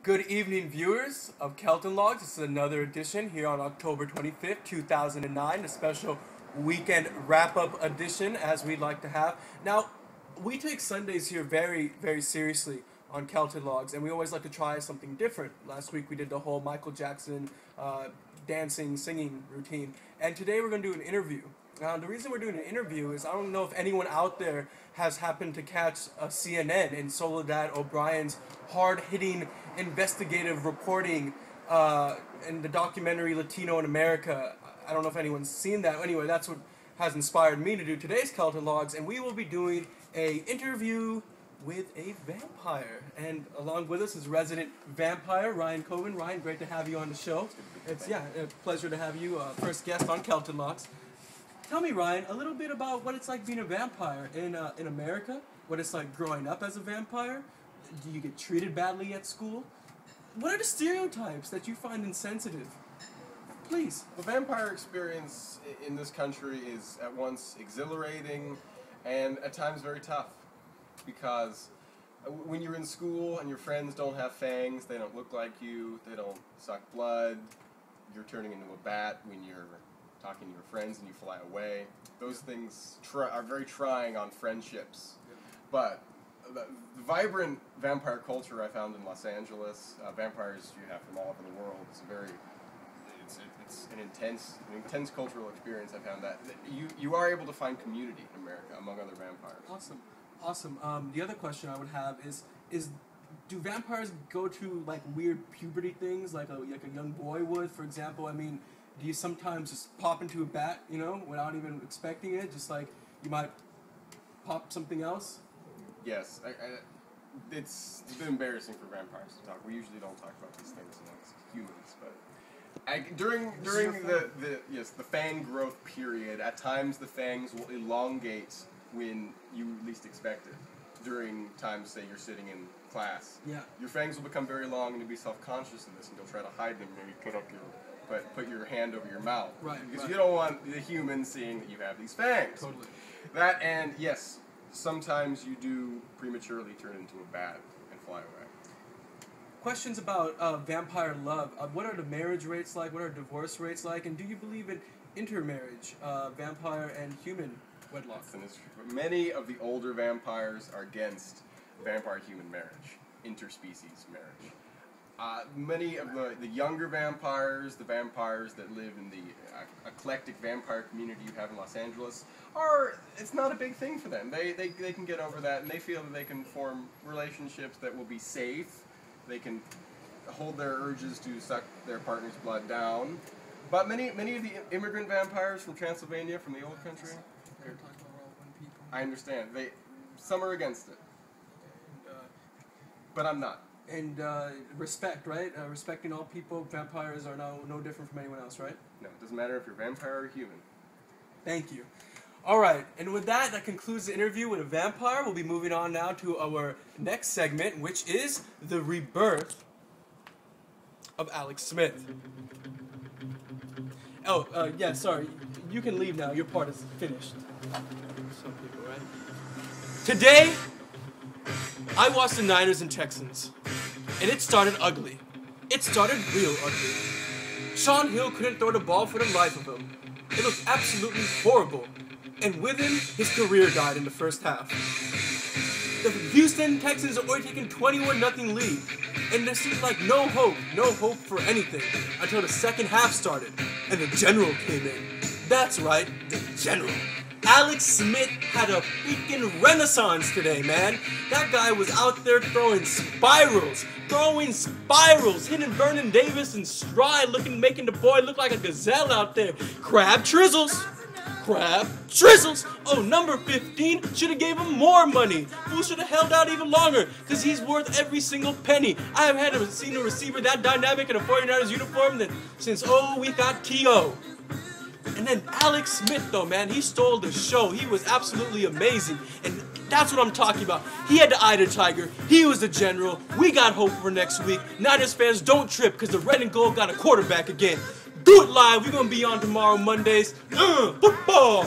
Good evening, viewers of Kelton Logs. This is another edition here on October 25th, 2009, a special weekend wrap-up edition, as we'd like to have. Now, we take Sundays here very, very seriously on Kelton Logs, and we always like to try something different. Last week we did the whole Michael Jackson dancing, singing routine, and today we're going to do an interview. Now, the reason we're doing an interview is I don't know if anyone out there has happened to catch CNN and Soledad O'Brien's hard-hitting investigative reporting in the documentary Latino in America. I don't know if anyone's seen that. Anyway, that's what has inspired me to do today's Kelton Logs, and we will be doing a interview with a vampire. And along with us is resident vampire Ryan Coben. Ryan, great to have you on the show. It's a pleasure to have you, first guest on Kelton Logs. Tell me, Ryan, a little bit about what it's like being a vampire in America, what it's like growing up as a vampire. Do you get treated badly at school? What are the stereotypes that you find insensitive? Please. The vampire experience in this country is at once exhilarating and at times very tough, because when you're in school and your friends don't have fangs, they don't look like you, they don't suck blood, you're turning into a bat when you're talking to your friends and you fly away. Those things are very trying on friendships. But the vibrant vampire culture I found in Los Angeles, vampires you have from all over the world, it's an intense cultural experience. I found that you are able to find community in America among other vampires. Awesome. The other question I would have is do vampires go through like weird puberty things like a young boy would, for example? I mean, do you sometimes just pop into a bat, without even expecting it? Just like you might pop something else? Yes. It's a bit embarrassing for vampires to talk. We usually don't talk about these things amongst humans, but during the fang growth period, at times the fangs will elongate when you least expect it. During times, say you're sitting in class, your fangs will become very long, and you'll be self-conscious of this, and you'll try to hide them. Maybe put your hand over your mouth, because you don't want the human seeing that you have these fangs. Totally. That, and yes, sometimes you do prematurely turn into a bat and fly away. Questions about vampire love. What are the marriage rates like? What are divorce rates like? And do you believe in intermarriage, vampire and human wedlock? Many of the older vampires are against vampire-human marriage, interspecies marriage. Many of the younger vampires, the vampires that live in the eclectic vampire community you have in Los Angeles, it's not a big thing for them. They can get over that, and they feel that they can form relationships that will be safe. They can hold their urges to suck their partner's blood down. But many of the immigrant vampires from Transylvania, from the old country, I understand. Some are against it. But I'm not. And respect, right? Respecting all people. Vampires are no different from anyone else, right? No, it doesn't matter if you're vampire or human. Thank you. All right, and with that concludes the interview with a vampire. We'll be moving on now to our next segment, which is the rebirth of Alex Smith. Oh, yeah, sorry. You can leave now. Your part is finished. Some people, right? Today, I watched the Niners and Texans, and it started ugly. It started real ugly. Sean Hill couldn't throw the ball for the life of him. It looked absolutely horrible. And with him, his career died in the first half. The Houston Texans are already taking 21-0 lead, and there seemed like no hope for anything until the second half started, and the General came in. That's right, the General. Alex Smith had a freaking renaissance today, man. That guy was out there throwing spirals, hitting Vernon Davis in stride, making the boy look like a gazelle out there. Crab trizzles. Oh, number 15 should have gave him more money. Who should have held out even longer, because he's worth every single penny. I haven't seen a receiver that dynamic in a 49ers uniform since we got T.O. And then Alex Smith, though, man, he stole the show. He was absolutely amazing. And that's what I'm talking about. He had the eye to the tiger. He was the General. We got hope for next week. Niners fans, don't trip, because the red and gold got a quarterback again. Do it live. We're going to be on tomorrow, Mondays. Football.